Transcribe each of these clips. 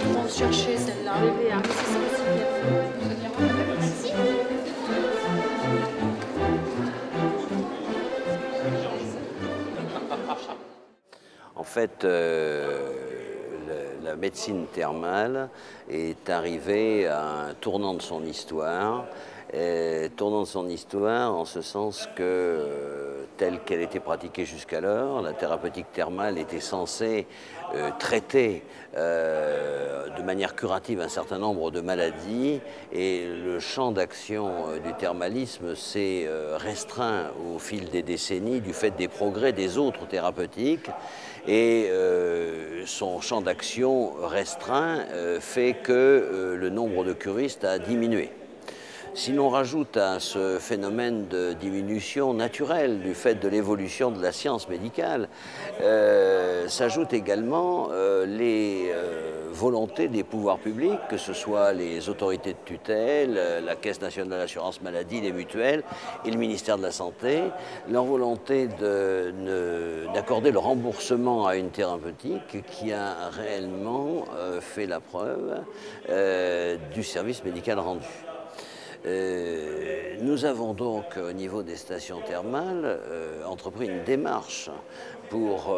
On va chercher celle-là. En fait, la médecine thermale est arrivée à un tournant de son histoire. Tournant de son histoire en ce sens que, telle qu'elle était pratiquée jusqu'alors, la thérapeutique thermale était censée traiter de manière curative un certain nombre de maladies, et le champ d'action du thermalisme s'est restreint au fil des décennies du fait des progrès des autres thérapeutiques, et son champ d'action restreint fait que le nombre de curistes a diminué. Si l'on rajoute à ce phénomène de diminution naturelle du fait de l'évolution de la science médicale, s'ajoutent également les volontés des pouvoirs publics, que ce soit les autorités de tutelle, la Caisse nationale de l'assurance maladie, les mutuelles et le ministère de la Santé, leur volonté d'accorder le remboursement à une thérapeutique qui a réellement fait la preuve du service médical rendu. Nous avons donc, au niveau des stations thermales, entrepris une démarche pour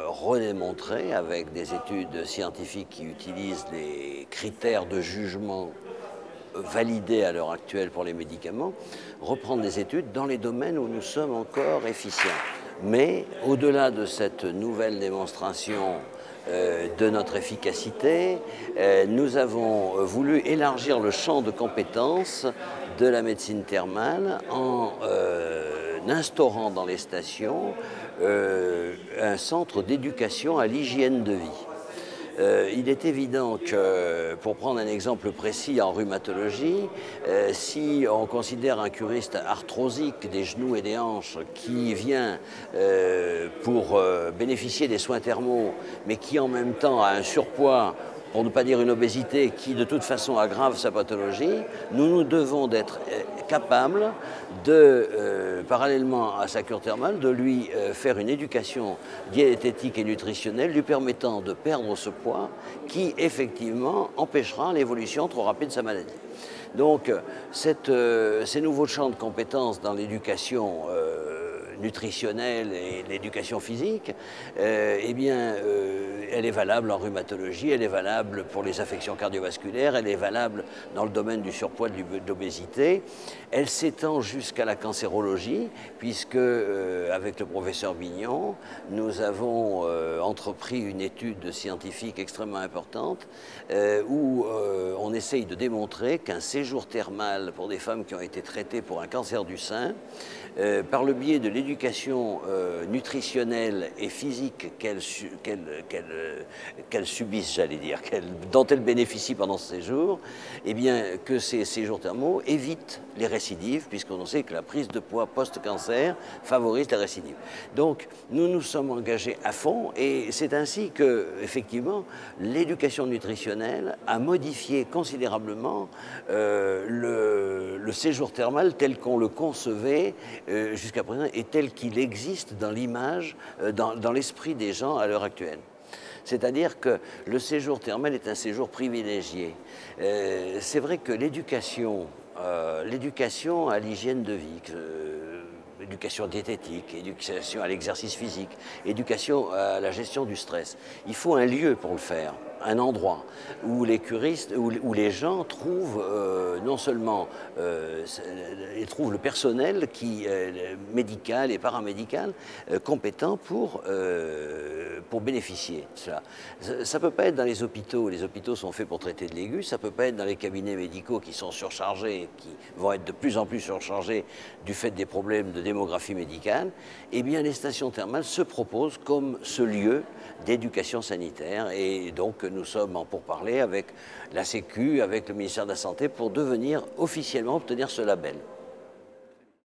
redémontrer, avec des études scientifiques qui utilisent les critères de jugement validés à l'heure actuelle pour les médicaments, reprendre des études dans les domaines où nous sommes encore efficients. Mais au-delà de cette nouvelle démonstration de notre efficacité, nous avons voulu élargir le champ de compétences de la médecine thermale en instaurant dans les stations un centre d'éducation à l'hygiène de vie. Il est évident que, pour prendre un exemple précis en rhumatologie, si on considère un curiste arthrosique des genoux et des hanches qui vient pour bénéficier des soins thermaux, mais qui en même temps a un surpoids, pour ne pas dire une obésité, qui de toute façon aggrave sa pathologie, nous devons d'être capables de, parallèlement à sa cure thermale, de lui faire une éducation diététique et nutritionnelle lui permettant de perdre ce poids qui, effectivement, empêchera l'évolution trop rapide de sa maladie. Donc, ces nouveaux champs de compétences dans l'éducation nutritionnelle et l'éducation physique, eh bien, elle est valable en rhumatologie, elle est valable pour les affections cardiovasculaires, elle est valable dans le domaine du surpoids, de l'obésité. Elle s'étend jusqu'à la cancérologie, puisque, avec le professeur Bignon, nous avons entrepris une étude scientifique extrêmement importante où on essaye de démontrer qu'un séjour thermal pour des femmes qui ont été traitées pour un cancer du sein, par le biais de l'éducation nutritionnelle et physique qu'elles subissent, j'allais dire, dont elles bénéficient pendant ce séjour, eh bien, que ces séjours thermaux évitent les récidives, puisqu'on sait que la prise de poids post-cancer favorise les récidives. Donc, nous nous sommes engagés à fond, et c'est ainsi que, effectivement, l'éducation nutritionnelle a modifié considérablement le séjour thermal tel qu'on le concevait jusqu'à présent et tel qu'il existe dans l'image, dans l'esprit des gens à l'heure actuelle. C'est-à-dire que le séjour thermal est un séjour privilégié. C'est vrai que l'éducation à l'hygiène de vie, éducation diététique, éducation à l'exercice physique, éducation à la gestion du stress, il faut un lieu pour le faire, un endroit où les curistes, où les gens trouvent non seulement ils trouvent le personnel médical et paramédical compétent pour bénéficier de cela. Ça ne peut pas être dans les hôpitaux sont faits pour traiter de l'aigu, ça ne peut pas être dans les cabinets médicaux qui sont surchargés, qui vont être de plus en plus surchargés du fait des problèmes de démographie médicale. Eh bien, les stations thermales se proposent comme ce lieu d'éducation sanitaire, et donc nous sommes en pourparlers avec la Sécu, avec le ministère de la Santé pour devenir officiellement obtenir ce label.